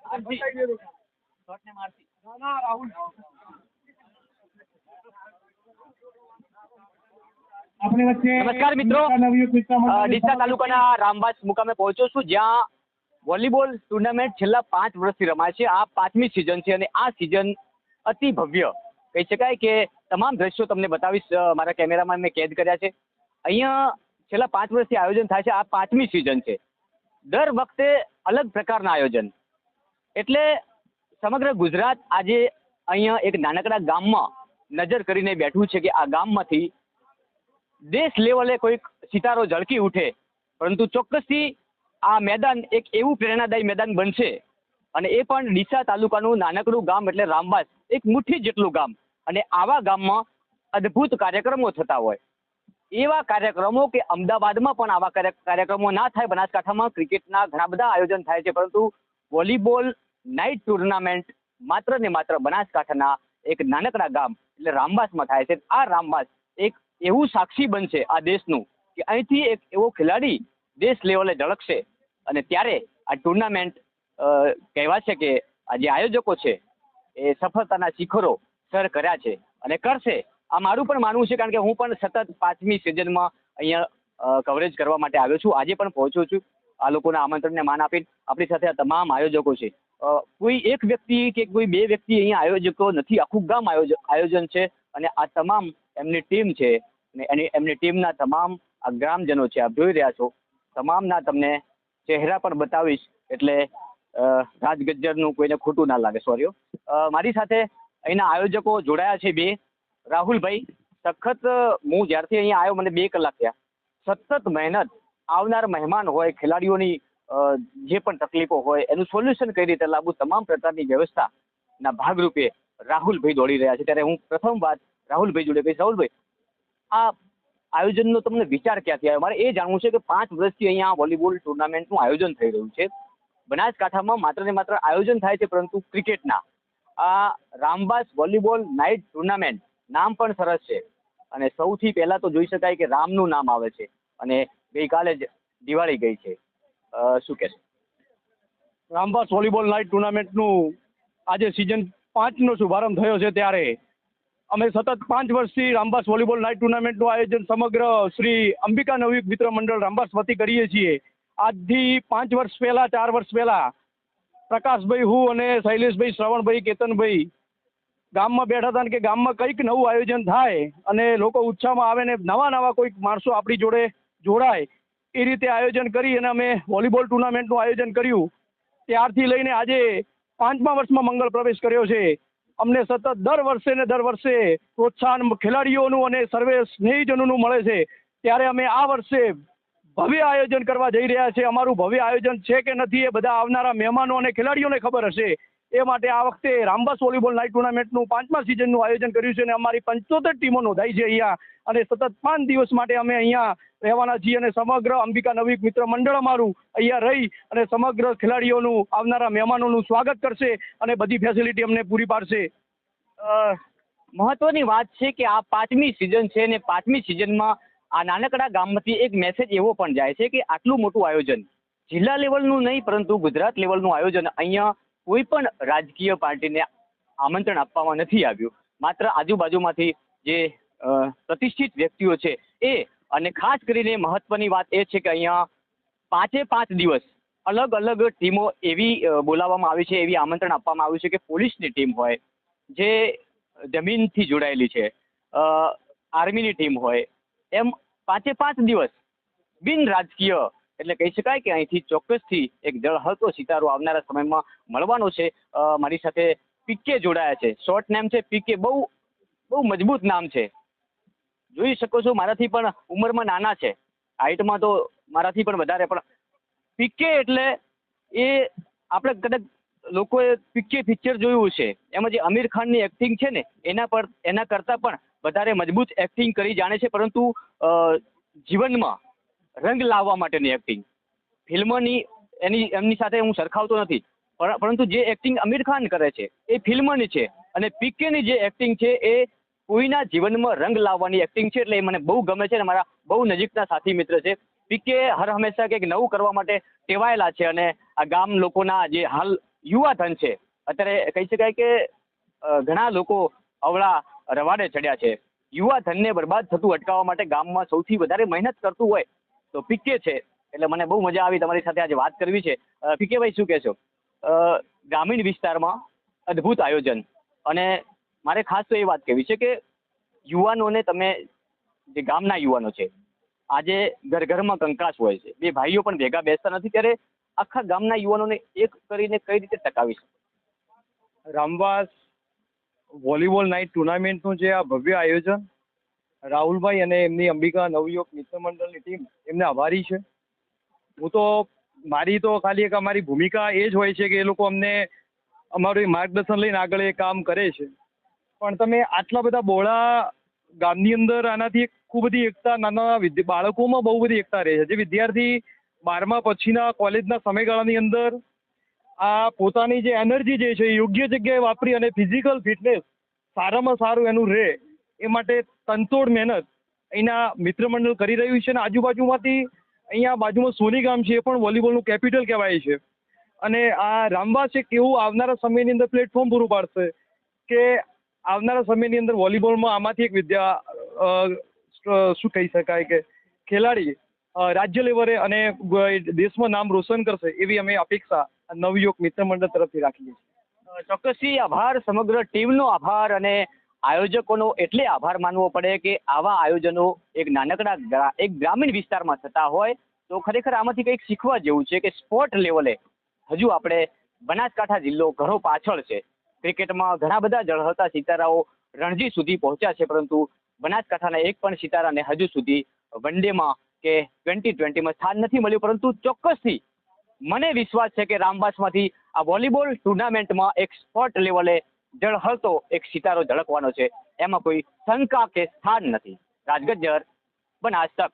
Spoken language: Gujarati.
નમસ્કાર મિત્રો, ડીસા તાલુકાના રામવાસ મુકામે પહોંચ્યો છું, જ્યાં વોલીબોલ ટુર્નામેન્ટ છેલ્લા 5 વર્ષથી રમાય છે. આ 5મી સિઝન છે અને આ સિઝન અતિ ભવ્ય કહી શકાય કે તમામ દ્રશ્યો તમને બતાવીશ. મારા કેમેરામાં મેં કેદ કર્યા છે. અહીંયા છેલ્લા 5 વર્ષથી આયોજન થાય છે. આ 5મી સિઝન છે. દર વખતે અલગ પ્રકારના આયોજન, એટલે સમગ્ર ગુજરાત આજે અહીંયા એક નાનકડા ગામમાં નજર કરીને બેઠું છે કે આ ગામમાંથી દેશ લેવલે કોઈક સિતારો ઝળકી ઉઠે. પરંતુ ચોક્કસથી આ મેદાન એક એવું પ્રેરણાદાયી મેદાન બનશે, અને એ પણ ડીસા તાલુકાનું નાનકડું ગામ એટલે રામવાસ, એક મુઠ્ઠી જેટલું ગામ, અને આવા ગામમાં અદ્ભુત કાર્યક્રમો થતા હોય. એવા કાર્યક્રમો કે અમદાવાદમાં પણ આવા કાર્યક્રમો ના થાય. બનાસકાંઠામાં ક્રિકેટના ઘણા બધા આયોજન થાય છે, પરંતુ વોલીબોલ નાઇટ ટુર્નામેન્ટ માત્ર ને માત્ર બનાસકાંઠાના એક નાનકડા ગામ એટલે રામવાસમાં થાય છે. આ રામવાસ એક એવું સાક્ષી બનશે આ દેશનું કે અહીંથી એક એવો ખેલાડી દેશ લેવલે ઝળકશે, અને ત્યારે આ ટુર્નામેન્ટ કહેવા છે કે આ જે આયોજકો છે એ સફળતાના શિખરો સર કર્યા છે અને કરશે. આ મારું પણ માનવું છે, કારણ કે હું પણ સતત 5મી સિઝનમાં અહીંયા કવરેજ કરવા માટે આવ્યો છું. આજે પણ પહોંચ્યો છું. આ લોકોના આમંત્રણને માન આપીને આપણી સાથે આ તમામ આયોજકો છે. કોઈ એક વ્યક્તિ કે કોઈ બે વ્યક્તિ અહીંયા આયોજકો નથી, આખું ગામ આયોજન છે, અને આ તમામ એમની ટીમ છે, અને એમની ટીમના તમામ આ ગ્રામજનો છે. આપ જોઈ રહ્યા છો, તમામના તમને ચહેરા પણ બતાવીશ, એટલે રાજગજ્જરનું કોઈને ખોટું ના લાગે. સોરી. મારી સાથે અહીંના આયોજકો જોડાયા છે બે. રાહુલભાઈ, સખત હું જ્યારથી અહીંયા આવ્યો મને 2 કલાક થયા. સતત મહેનત, આવનાર મહેમાન હોય, ખેલાડીઓની જે પણ તકલીફો હોય એનું સોલ્યુશન કઈ રીતે લાવવું, તમામ પ્રકારની વ્યવસ્થાના ભાગરૂપે રાહુલભાઈ દોડી રહ્યા છે. ત્યારે હું પ્રથમ વાત રાહુલભાઈ જોડે કહીશ. રાહુલભાઈ, આ આયોજનનો તમને વિચાર ક્યાંથી આવ્યો? મારે એ જાણવું છે કે 5 વર્ષથી અહીંયા વોલીબોલ ટુર્નામેન્ટનું આયોજન થઈ રહ્યું છે. બનાસકાંઠામાં માત્ર ને માત્ર આયોજન થાય છે, પરંતુ ક્રિકેટના આ રામવાસ વોલીબોલ નાઇટ ટુર્નામેન્ટ નામ પણ સરસ છે, અને સૌથી પહેલા તો જોઈ શકાય કે રામનું નામ આવે છે, અને ગઈકાલે જ દિવાળી ગઈ છે. શું કહેશો? રામવાસ વોલીબોલ નાઇટ ટુર્નામેન્ટનું આજે સિઝન 5નો શુભારંભ થયો છે, ત્યારે અમે સતત 5 વર્ષથી રામવાસ વોલીબોલ નાઇટ ટુર્નામેન્ટનું આયોજન સમગ્ર શ્રી અંબિકા નવયુગ મિત્ર મંડળ રામવાસ વતી કરીએ છીએ. આજથી 5 વર્ષ પહેલાં, 4 વર્ષ પહેલાં પ્રકાશભાઈ, હું અને શૈલેષભાઈ, શ્રવણભાઈ, કેતનભાઈ ગામમાં બેઠા હતા કે ગામમાં કંઈક નવું આયોજન થાય અને લોકો ઉત્સાહમાં આવે ને નવા કોઈક માણસો આપણી જોડે જોડાય, એ રીતે આયોજન કરી અને અમે વોલીબોલ ટુર્નામેન્ટનું આયોજન કર્યું. ત્યારથી લઈને આજે 5મા વર્ષમાં મંગળ પ્રવેશ કર્યો છે. અમને સતત દર વર્ષે પ્રોત્સાહન ખેલાડીઓનું અને સર્વે સ્નેહીજનોનું મળે છે. ત્યારે અમે આ વર્ષે ભવ્ય આયોજન કરવા જઈ રહ્યા છે. અમારું ભવ્ય આયોજન છે કે નથી એ બધા આવનારા મહેમાનો અને ખેલાડીઓને ખબર હશે. એ માટે આ વખતે રામવાસ વોલીબોલ નાઇટ ટુર્નામેન્ટનું 5મા સિઝનનું આયોજન કર્યું છે, અને અમારી 75 ટીમો નોંધાઈ છે અહીંયા, અને સતત 5 દિવસ માટે અમે અહીંયા રહેવાના છીએ, અને સમગ્ર અંબિકા નવયુગ મિત્ર મંડળ અમારું અહીંયા રહી અને સમગ્ર ખેલાડીઓનું, આવનારા મહેમાનોનું સ્વાગત કરશે અને બધી ફેસિલિટી અમને પૂરી પાડશે. મહત્વની વાત છે કે આ 5મી સિઝન છે, અને 5મી સિઝનમાં આ નાનકડા ગામમાંથી એક મેસેજ એવો પણ જાય છે કે આટલું મોટું આયોજન, જિલ્લા લેવલનું નહીં પરંતુ ગુજરાત લેવલનું આયોજન, અહીંયા કોઈ પણ રાજકીય પાર્ટીને આમંત્રણ આપવામાં નથી આવ્યું. માત્ર આજુબાજુમાંથી જે પ્રતિષ્ઠિત વ્યક્તિઓ છે એ, અને ખાસ કરીને મહત્વની વાત એ છે કે અહીંયા 5 દિવસ અલગ અલગ ટીમો એવી બોલાવવામાં આવી છે, એવી આમંત્રણ આપવામાં આવ્યું છે કે પોલીસની ટીમ હોય, જે જમીનથી જોડાયેલી છે, આર્મીની ટીમ હોય, એમ 5 દિવસ બિન રાજકીય, એટલે કહી શકાય કે અહીંથી ચોક્કસથી એક ઝળહળતો સિતારો આવનારા સમયમાં મળવાનો છે. મારી સાથે પીકે જોડાયા છે. શોર્ટ નેમ છે પીકે. બહુ મજબૂત નામ છે. જોઈ શકો છો, મારાથી પણ ઉંમરમાં નાના છે, હાઇટમાં તો મારાથી પણ વધારે, પણ પીકે એટલે એ આપણે કદાચ લોકોએ પીકે પિક્ચર જોયું છે, એમાં જે આમિર ખાનની એક્ટિંગ છે ને એના કરતાં પણ વધારે મજબૂત એક્ટિંગ કરી જાણે છે, પરંતુ જીવનમાં રંગ લાવવા માટેની એક્ટિંગ, ફિલ્મની એમની સાથે હું સરખાવતો નથી, પરંતુ જે એક્ટિંગ આમિર ખાન કરે છે એ ફિલ્મની છે, અને પીકેની જે એક્ટિંગ છે એ કોઈના જીવનમાં રંગ લાવવાની એક્ટિંગ છે. એટલે એ મને બહુ ગમે છે, અને મારા બહુ નજીકના સાથી મિત્ર છે. પીકે હર હંમેશા કંઈક નવું કરવા માટે ટેવાયેલા છે અને આ ગામ લોકોના જે હાલ યુવા ધન છે, અત્યારે કહી શકાય કે ઘણા લોકો અવળા રવાડે ચડ્યા છે. યુવા ધનને બરબાદ થતું અટકાવવા માટે ગામમાં સૌથી વધારે મહેનત કરતું હોય તો પીકે છે. એટલે મને બહુ મજા આવી તમારી સાથે આજે વાત કરવી છે. પીકેભાઈ, શું કહેશો? ગ્રામીણ વિસ્તારમાં અદ્ભુત આયોજન, અને મારે ખાસ તો એ વાત કહેવી છે કે યુવાનોને, તમે જે ગામના યુવાનો છે, આજે ઘર ઘરમાં કંકાસ હોય છે, બે ભાઈઓ પણ ભેગા બેસતા નથી, ત્યારે આખા ગામના યુવાનોને એક કરીને કઈ રીતે ટકાવી શકે? રામવાસ વોલીબોલ નાઇટ ટુર્નામેન્ટનું જે આ ભવ્ય આયોજન, રાહુલભાઈ અને એમની અંબિકા નવયુવક મિત્ર મંડળની ટીમ, એમને આભારી છે. હું તો, મારી તો ખાલી એક અમારી ભૂમિકા એ જ હોય છે કે એ લોકો અમને અમારું માર્ગદર્શન લઈને આગળ એ કામ કરે છે. પણ તમે આટલા બધા બહોળા ગામની અંદર આનાથી ખૂબ બધી એકતા, નાના બાળકોમાં બહુ બધી એકતા રહે છે. જે વિદ્યાર્થી 12મા પછીના કોલેજના સમયગાળાની અંદર આ પોતાની જે એનર્જી જે છે એ યોગ્ય જગ્યાએ વાપરી અને ફિઝિકલ ફિટનેસ સારામાં સારું એનું રહે એ માટે તનતોડ મહેનત અહીંના મિત્ર મંડળ કરી રહ્યું છે. અને આજુબાજુમાંથી અહીંયા બાજુમાં સોની ગામ છે, એ પણ વોલીબોલનું કેપિટલ કહેવાય છે. અને આ રામવાસ એક એવું આવનારા સમયની અંદર પ્લેટફોર્મ પૂરું પાડશે કે આવનારા સમયની અંદર વોલીબોલમાં આમાંથી એક શું કહી શકાય કે ખેલાડી રાજ્ય લેવલે અને દેશમાં નામ રોશન કરશે, એવી અમે અપેક્ષા નવયુવક મિત્ર મંડળ તરફથી રાખીએ છીએ. ચોક્કસથી આભાર, સમગ્ર ટીમનો આભાર, અને આયોજકોનો એટલે આભાર માનવો પડે કે આવા આયોજનો એક નાનકડા એક ગ્રામીણ વિસ્તારમાં થતા હોય તો ખરેખર આમાંથી કંઈક શીખવા જેવું છે કે સ્પોર્ટ લેવલે હજુ આપણે બનાસકાંઠા જિલ્લો ઘણો પાછળ છે. ક્રિકેટમાં ઘણા બધા ઝળહળતા સિતારાઓ રણજી સુધી પહોંચ્યા છે, પરંતુ બનાસકાંઠાના એક પણ સિતારાને હજુ સુધી વન ડેમાં કે 2020માં સ્થાન નથી મળ્યું. પરંતુ ચોક્કસથી મને વિશ્વાસ છે કે રામવાસમાંથી આ વોલીબોલ ટુર્નામેન્ટમાં એક સ્પોર્ટ લેવલે ઝળહળતો એક સિતારો ઝળકવાનો છે, એમાં કોઈ શંકા કે સ્થાન નથી. રાજગજ્જર, બનાસ તક.